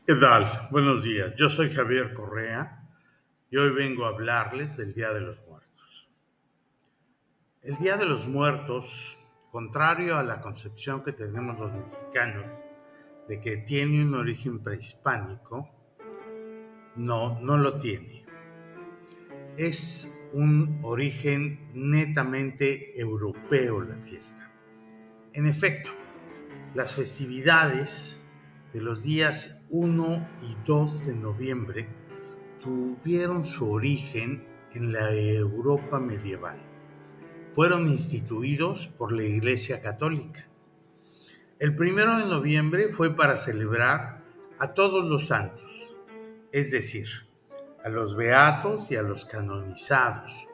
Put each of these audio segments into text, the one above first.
¿Qué tal? Buenos días. Yo soy Javier Correa y hoy vengo a hablarles del Día de los Muertos. El Día de los Muertos, contrario a la concepción que tenemos los mexicanos de que tiene un origen prehispánico, no lo tiene. Es un origen netamente europeo la fiesta. En efecto, las festividades de los días 1 y 2 de noviembre tuvieron su origen en la Europa medieval. Fueron instituidos por la Iglesia Católica. El 1 de noviembre fue para celebrar a todos los santos, es decir, a los beatos y a los canonizados,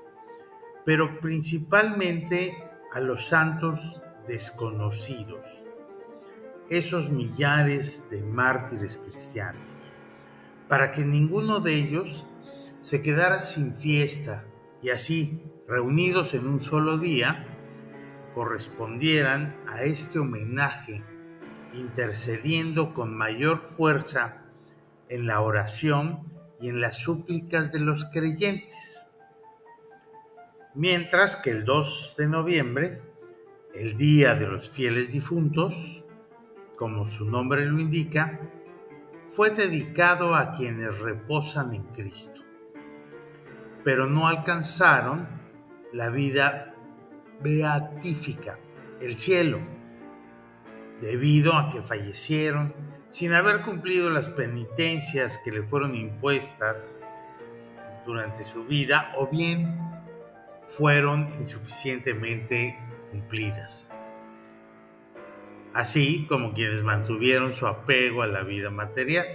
pero principalmente a los santos desconocidos, esos millares de mártires cristianos, para que ninguno de ellos se quedara sin fiesta y así, reunidos en un solo día, correspondieran a este homenaje, intercediendo con mayor fuerza en la oración y en las súplicas de los creyentes. Mientras que el 2 de noviembre, el Día de los Fieles Difuntos, como su nombre lo indica, fue dedicado a quienes reposan en Cristo, pero no alcanzaron la vida beatífica, el cielo, debido a que fallecieron sin haber cumplido las penitencias que le fueron impuestas durante su vida o bien fueron insuficientemente cumplidas, así como quienes mantuvieron su apego a la vida material.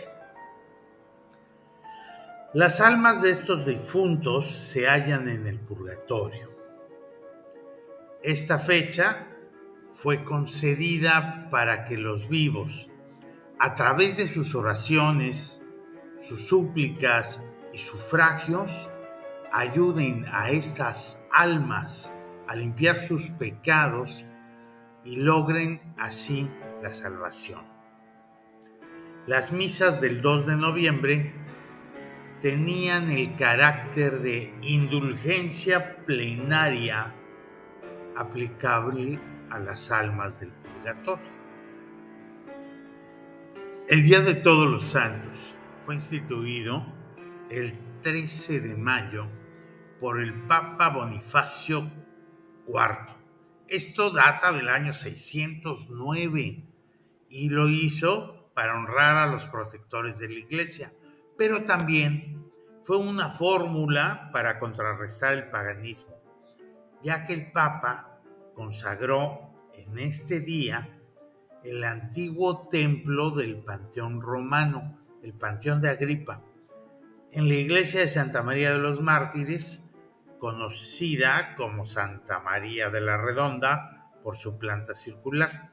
Las almas de estos difuntos se hallan en el purgatorio. Esta fecha fue concedida para que los vivos, a través de sus oraciones, sus súplicas y sufragios, ayuden a estas almas a limpiar sus pecados y logren así la salvación. Las misas del 2 de noviembre tenían el carácter de indulgencia plenaria aplicable a las almas del purgatorio. El Día de Todos los Santos fue instituido el 13 de mayo por el Papa Bonifacio IV. Esto data del año 609 y lo hizo para honrar a los protectores de la Iglesia, pero también fue una fórmula para contrarrestar el paganismo, ya que el Papa consagró en este día el antiguo templo del Panteón Romano, el Panteón de Agripa, en la iglesia de Santa María de los Mártires, conocida como Santa María de la Redonda por su planta circular.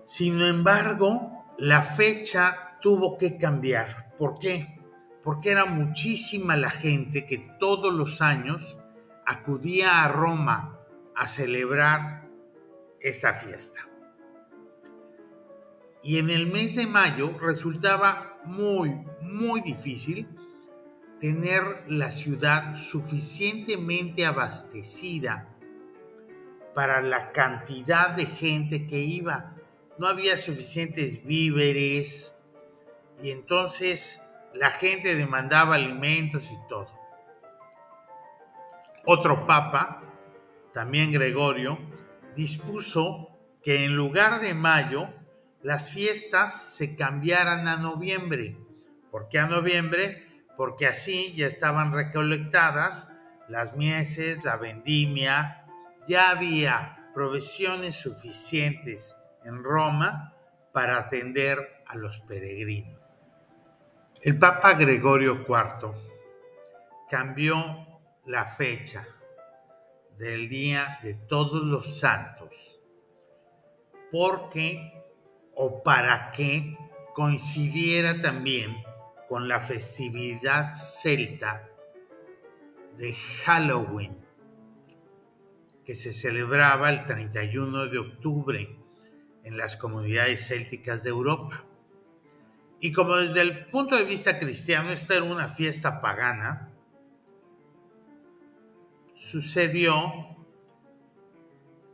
Sin embargo, la fecha tuvo que cambiar. ¿Por qué? Porque era muchísima la gente que todos los años acudía a Roma a celebrar esta fiesta. Y en el mes de mayo resultaba muy difícil tener la ciudad suficientemente abastecida para la cantidad de gente que iba. No había suficientes víveres y entonces la gente demandaba alimentos y todo. Otro papa, también Gregorio, dispuso que en lugar de mayo las fiestas se cambiaran a noviembre. ¿Por qué a noviembre? Porque así ya estaban recolectadas las mieses, la vendimia, ya había provisiones suficientes en Roma para atender a los peregrinos. El Papa Gregorio IV cambió la fecha del Día de Todos los Santos porque o para que coincidiera también con la festividad celta de Halloween, que se celebraba el 31 de octubre en las comunidades célticas de Europa. Y como desde el punto de vista cristiano esta era una fiesta pagana, sucedió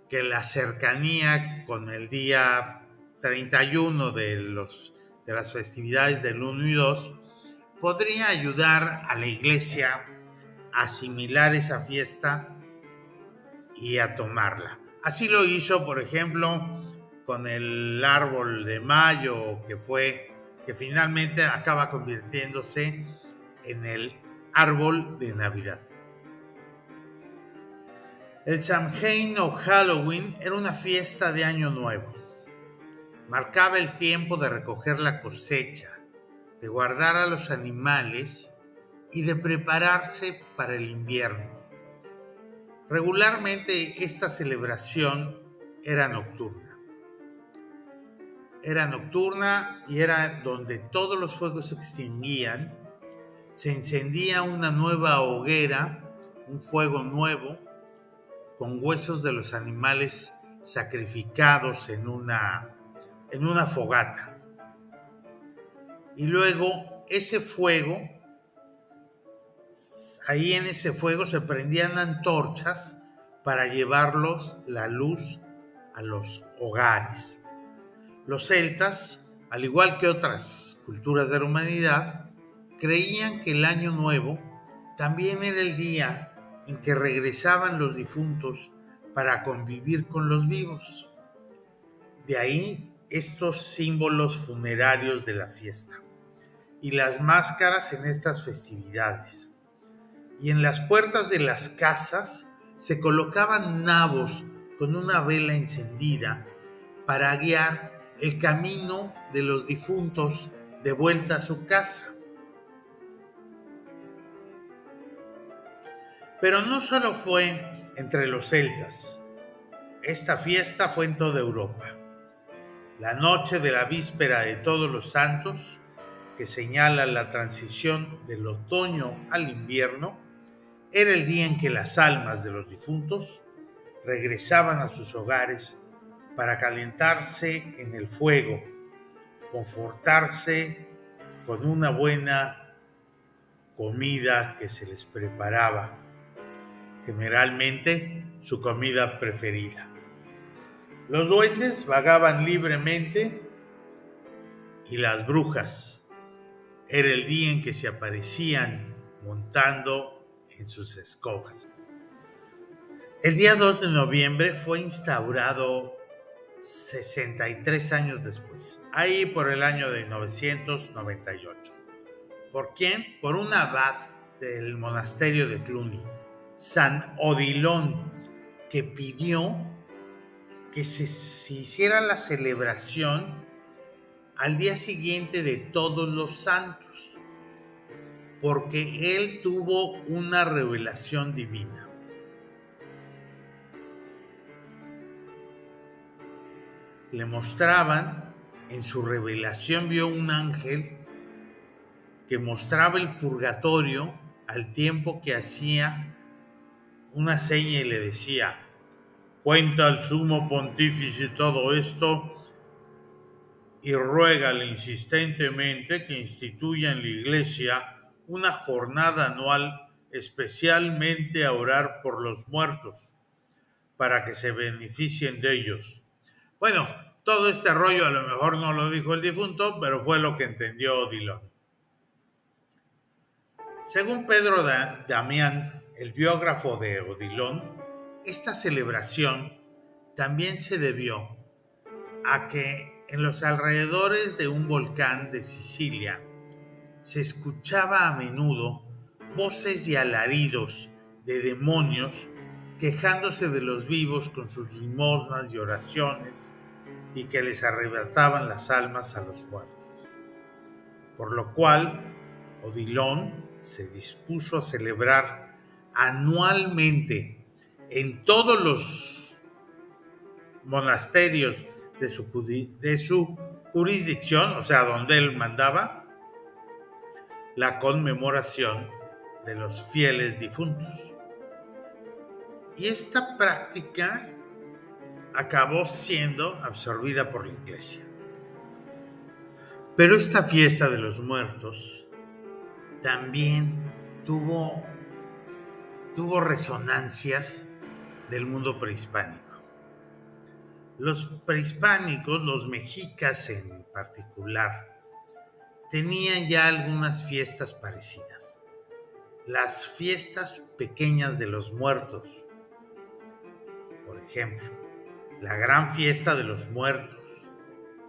que la cercanía con el día 31 de las festividades del 1 y 2 podría ayudar a la iglesia a asimilar esa fiesta y a tomarla. Así lo hizo, por ejemplo, con el árbol de mayo, que finalmente acaba convirtiéndose en el árbol de Navidad. El Samhain o Halloween era una fiesta de Año Nuevo. Marcaba el tiempo de recoger la cosecha, de guardar a los animales y de prepararse para el invierno. Regularmente esta celebración era nocturna. Era nocturna y era donde todos los fuegos se extinguían, se encendía una nueva hoguera, un fuego nuevo, con huesos de los animales sacrificados en una fogata. Y luego ese fuego, ahí en ese fuego se prendían antorchas para llevarlos la luz a los hogares. Los celtas, al igual que otras culturas de la humanidad, creían que el Año Nuevo también era el día en que regresaban los difuntos para convivir con los vivos. De ahí estos símbolos funerarios de la fiesta y las máscaras en estas festividades. Y en las puertas de las casas se colocaban nabos con una vela encendida para guiar el camino de los difuntos de vuelta a su casa. Pero no solo fue entre los celtas. Esta fiesta fue en toda Europa. La noche de la víspera de Todos los Santos, que señala la transición del otoño al invierno, era el día en que las almas de los difuntos regresaban a sus hogares para calentarse en el fuego, confortarse con una buena comida que se les preparaba, generalmente su comida preferida. Los duendes vagaban libremente y las brujas era el día en que se aparecían montando en sus escobas. El día 2 de noviembre fue instaurado 63 años después, ahí por el año de 998. ¿Por quién? Por un abad del monasterio de Cluny, San Odilon, que pidió que se hiciera la celebración al día siguiente de Todos los Santos, porque él tuvo una revelación divina. Le mostraban, en su revelación vio un ángel que mostraba el purgatorio al tiempo que hacía una seña y le decía: cuenta al sumo pontífice todo esto y ruégale insistentemente que instituya en la iglesia una jornada anual especialmente a orar por los muertos, para que se beneficien de ellos. Bueno, todo este rollo a lo mejor no lo dijo el difunto, pero fue lo que entendió Odilon. Según Pedro Damián, el biógrafo de Odilon, esta celebración también se debió a que en los alrededores de un volcán de Sicilia se escuchaba a menudo voces y alaridos de demonios quejándose de los vivos con sus limosnas y oraciones y que les arrebataban las almas a los muertos. Por lo cual, Odilon se dispuso a celebrar anualmente en todos los monasterios de su jurisdicción, o sea, donde él mandaba, la conmemoración de los fieles difuntos. Y esta práctica acabó siendo absorbida por la iglesia. Pero esta fiesta de los muertos también tuvo resonancias del mundo prehispánico. Los prehispánicos, los mexicas en particular, tenían ya algunas fiestas parecidas. Las fiestas pequeñas de los muertos, por ejemplo, la gran fiesta de los muertos,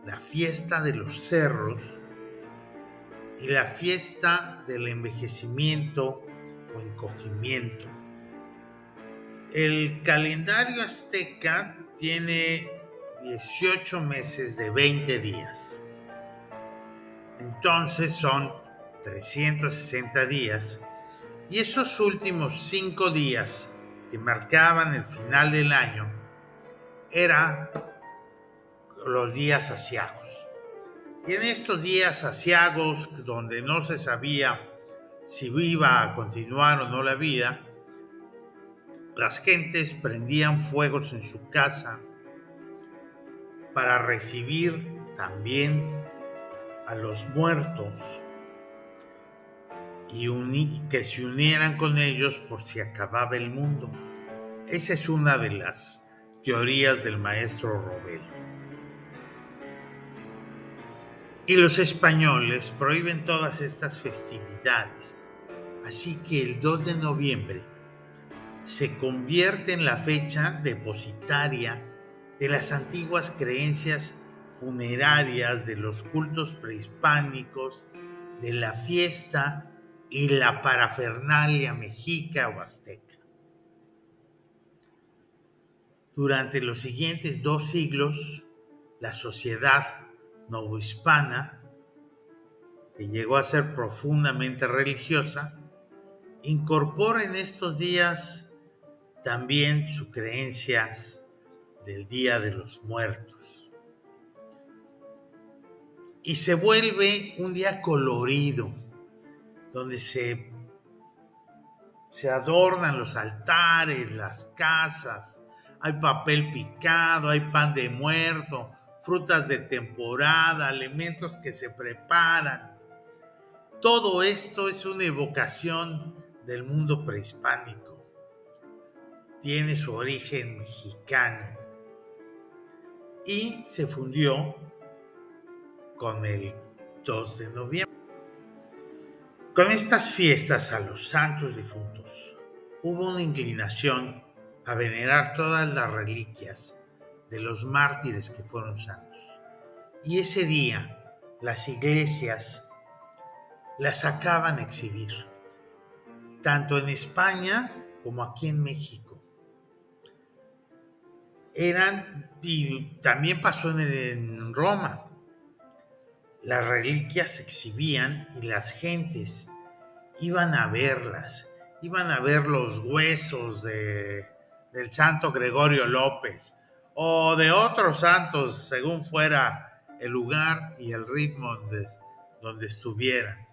la fiesta de los cerros y la fiesta del envejecimiento o encogimiento. El calendario azteca tiene 18 meses de 20 días. Entonces son 360 días y esos últimos 5 días que marcaban el final del año eran los días aciagos. Y en estos días aciagos, donde no se sabía si iba a continuar o no la vida, las gentes prendían fuegos en su casa para recibir también a los muertos y que se unieran con ellos por si acababa el mundo. Esa es una de las teorías del maestro Robelo. Y los españoles prohíben todas estas festividades, así que el 2 de noviembre se convierte en la fecha depositaria de las antiguas creencias funerarias, de los cultos prehispánicos, de la fiesta y la parafernalia mexica o azteca. Durante los siguientes 2 siglos, la sociedad novohispana, que llegó a ser profundamente religiosa, incorpora en estos días también sus creencias del Día de los Muertos. Y se vuelve un día colorido, donde se adornan los altares, las casas, hay papel picado, hay pan de muerto, frutas de temporada, alimentos que se preparan. Todo esto es una evocación del mundo prehispánico. Tiene su origen mexicano y se fundió con el 2 de noviembre. Con estas fiestas a los santos difuntos hubo una inclinación a venerar todas las reliquias de los mártires que fueron santos. Y ese día las iglesias las sacaban a exhibir, tanto en España como aquí en México. Y también pasó en Roma. Las reliquias se exhibían y las gentes iban a verlas, iban a ver los huesos del santo Gregorio López o de otros santos, según fuera el lugar y el ritmo donde estuvieran.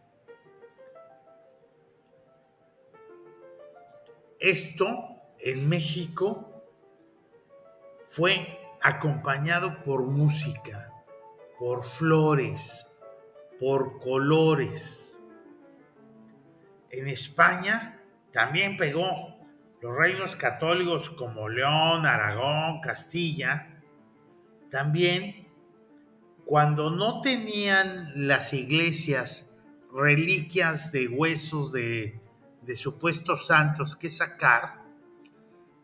Esto en México fue acompañado por música, por flores, por colores. En España también pegó. Los reinos católicos como León, Aragón, Castilla, también, cuando no tenían las iglesias reliquias de huesos de supuestos santos que sacar,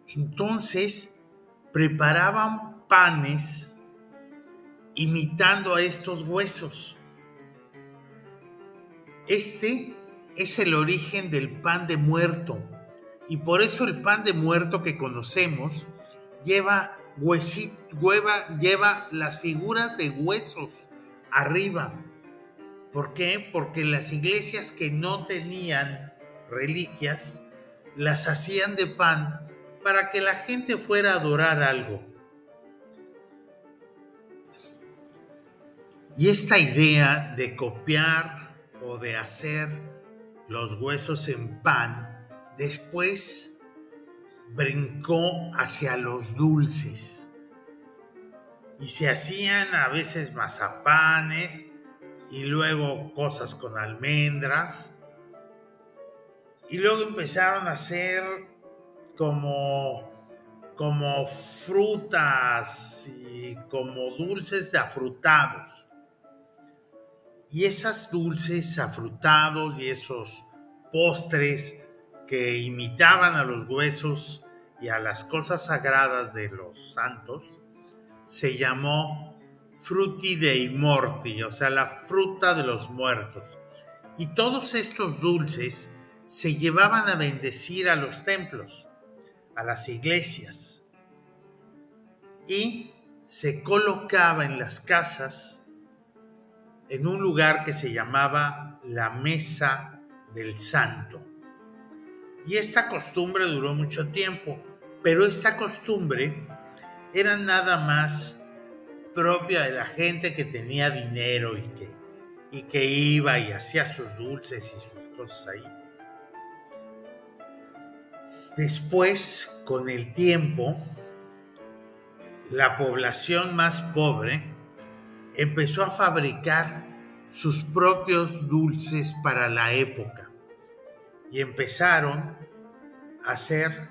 entonces preparaban panes imitando a estos huesos. Este es el origen del pan de muerto, y por eso el pan de muerto que conocemos lleva las figuras de huesos arriba. ¿Por qué? Porque las iglesias que no tenían reliquias las hacían de pan para que la gente fuera a adorar algo. Y esta idea de copiar o de hacer los huesos en pan después brincó hacia los dulces. Y se hacían a veces mazapanes y luego cosas con almendras, y luego empezaron a hacer como frutas y como dulces de afrutados. Y esas dulces afrutados y esos postres que imitaban a los huesos y a las cosas sagradas de los santos, se llamó Frutti dei Morti, o sea, la fruta de los muertos. Y todos estos dulces se llevaban a bendecir a los templos, a las iglesias, y se colocaba en las casas en un lugar que se llamaba la mesa del santo. Y esta costumbre duró mucho tiempo, pero esta costumbre era nada más propia de la gente que tenía dinero y que iba y hacía sus dulces y sus cosas ahí. Después, con el tiempo, la población más pobre empezó a fabricar sus propios dulces para la época y empezaron a hacer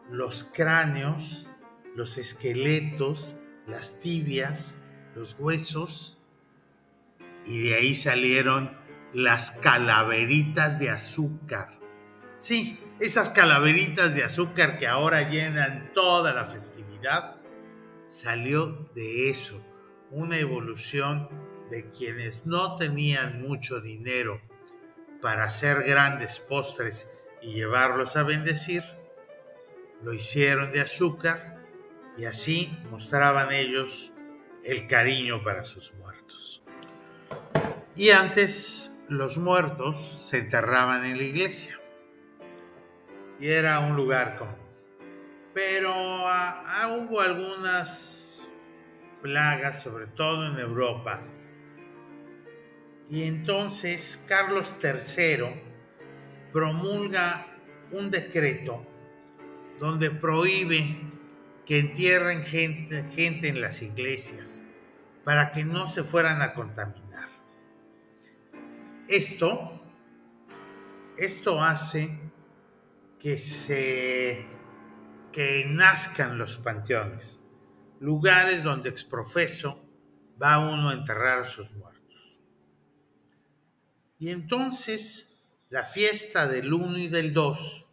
los cráneos, los esqueletos, las tibias, los huesos, y de ahí salieron las calaveritas de azúcar. Sí, esas calaveritas de azúcar que ahora llenan toda la festividad, salió de eso, una evolución de quienes no tenían mucho dinero para hacer grandes postres y llevarlos a bendecir, lo hicieron de azúcar y así mostraban ellos el cariño para sus muertos. Y antes los muertos se enterraban en la iglesia y era un lugar común. Pero hubo algunas plagas, sobre todo en Europa. Y entonces Carlos III promulga un decreto donde prohíbe que entierren gente en las iglesias para que no se fueran a contaminar. Esto hace que nazcan los panteones, lugares donde exprofeso va uno a enterrar a sus muertos. Y entonces la fiesta del 1 y del 2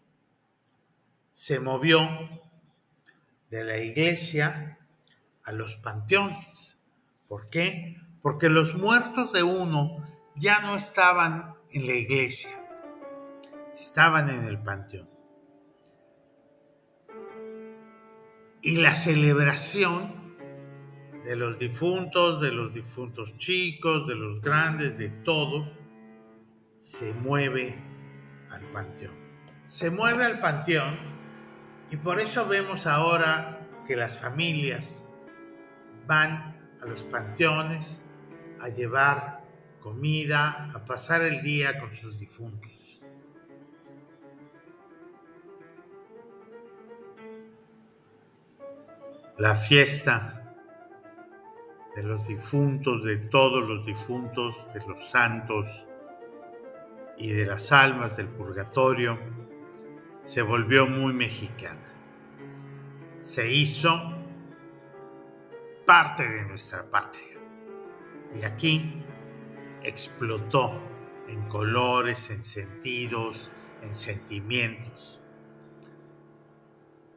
se movió de la iglesia a los panteones. ¿Por qué? Porque los muertos de uno ya no estaban en la iglesia, estaban en el panteón. Y la celebración de los difuntos chicos, de los grandes, de todos, se mueve al panteón. Se mueve al panteón y por eso vemos ahora que las familias van a los panteones a llevar comida, a pasar el día con sus difuntos. La fiesta de los difuntos, de todos los difuntos, de los santos y de las almas del purgatorio, se volvió muy mexicana. Se hizo parte de nuestra patria. Y aquí explotó en colores, en sentidos, en sentimientos.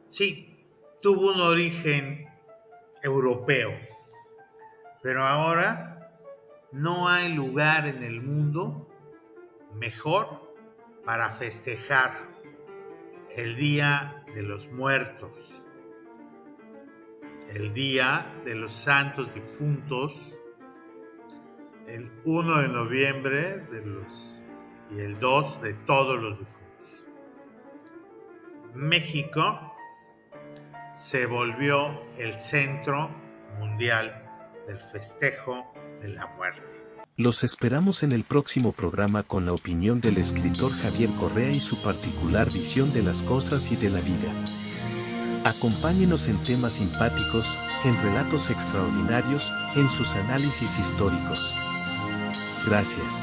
Sí, tuvo un origen europeo, pero ahora no hay lugar en el mundo mejor para festejar el Día de los Muertos, el Día de los Santos Difuntos, el 1 de noviembre y el 2 de todos los difuntos. México se volvió el centro mundial del festejo de la muerte. Los esperamos en el próximo programa con la opinión del escritor Javier Correa y su particular visión de las cosas y de la vida. Acompáñenos en temas simpáticos, en relatos extraordinarios, en sus análisis históricos. Gracias.